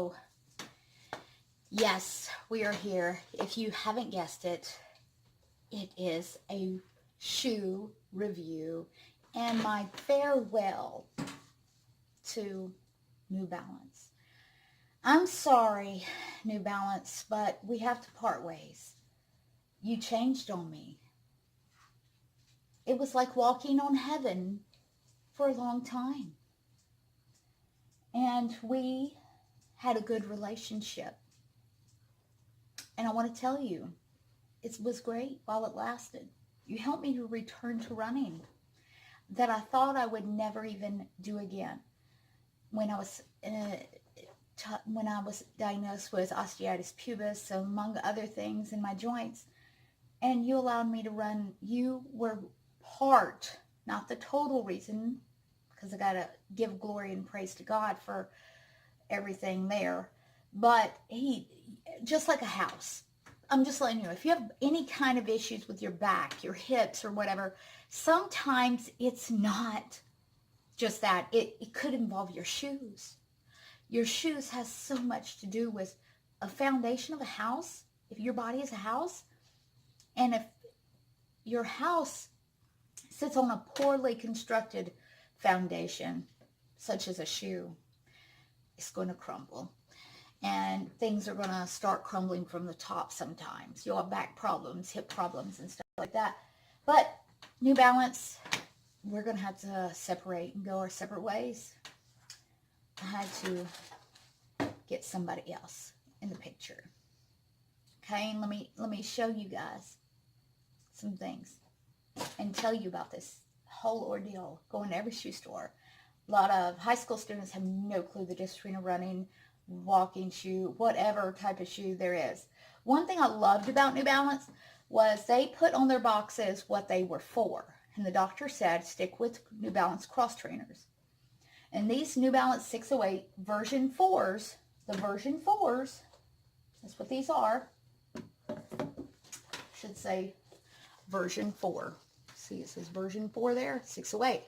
So, yes, we are here. If you haven't guessed it, it is a shoe review and my farewell to New Balance. I'm sorry, New Balance, but we have to part ways. You changed on me. It was like walking on heaven for a long time. And we had a good relationship. And I want to tell you, it was great while it lasted. You helped me to return to running that I thought I would never even do again. When I was diagnosed with osteitis pubis, among other things in my joints, and you allowed me to run. You were part, not the total reason, because I got to give glory and praise to God for everything there. But he, just like a house, I'm just letting you know, if you have any kind of issues with your back, your hips, or whatever, sometimes it's not just that. It could involve your shoes. Your shoes has so much to do with a foundation of a house. If your body is a house, and if your house sits on a poorly constructed foundation, such as a shoe, it's going to crumble. And things are going to start crumbling from the top sometimes. You'll have back problems, hip problems, and stuff like that. But New Balance, we're going to have to separate and go our separate ways. I had to get somebody else in the picture. Okay, and let me show you guys some things and tell you about this whole ordeal going to every shoe store. A lot of high school students have no clue the difference between a running, walking shoe, whatever type of shoe there is. One thing I loved about New Balance was they put on their boxes what they were for. And the doctor said, stick with New Balance cross trainers. And these New Balance 608 version 4s, the version 4s, that's what these are. Should say version 4. See, it says version 4 there, 608.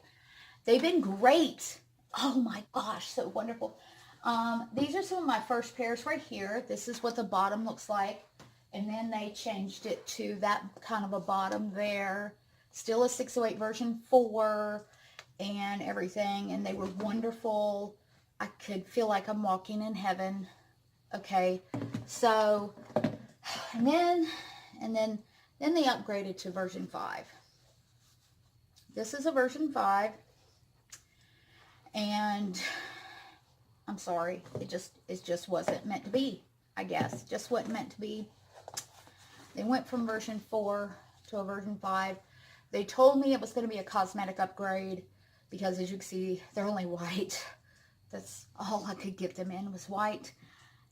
They've been great. Oh my gosh, so wonderful. These are some of my first pairs right here. This is what the bottom looks like. And then they changed it to that kind of a bottom there. Still a 608 version 4 and everything. And they were wonderful. I could feel like I'm walking in heaven. Okay. So, and then they upgraded to version 5. This is a version 5. And I'm sorry, it just wasn't meant to be, I guess. Just wasn't meant to be. They went from version 4 to a version 5. They told me it was going to be a cosmetic upgrade because, as you can see, they're only white. That's all I could get them in was white,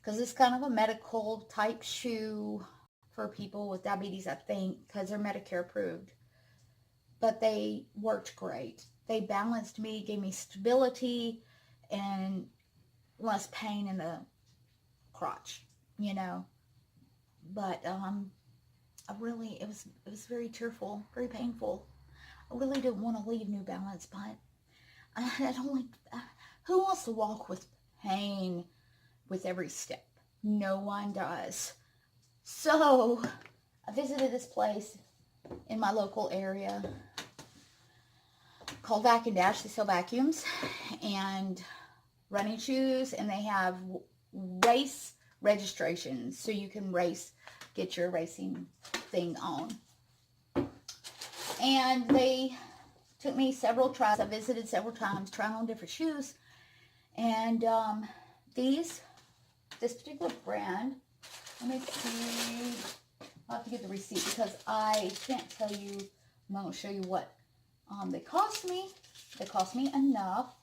because it's kind of a medical type shoe for people with diabetes, I think, because they're Medicare approved. But they worked great. They balanced me, gave me stability, and less pain in the crotch, you know. But it was very tearful, very painful. I really didn't want to leave New Balance, but I don't like, who wants to walk with pain with every step? No one does. So I visited this place in my local area called Vac and Dash. They sell vacuums and running shoes, and they have race registrations, so you can get your racing thing on. And they took me several tries. I visited several times, trying on different shoes. And this particular brand, let me see, I'll have to get the receipt because I can't tell you, I'm not going to show you what they cost me. They cost me enough.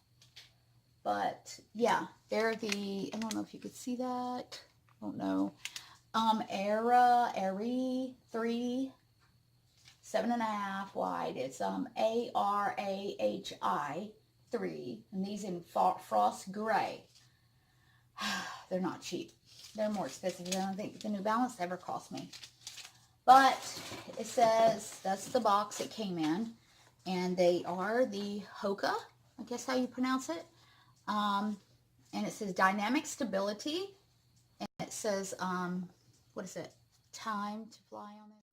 But yeah, they're the, I don't know if you could see that. I don't know. Airy 3, 7.5 wide. It's ARAHI 3, and these in frost gray. They're not cheap. They're more expensive than I think the New Balance ever cost me. But it says, that's the box it came in. And they are the Hoka, I guess how you pronounce it. And it says dynamic stability. And it says, what is it? Time to fly on this.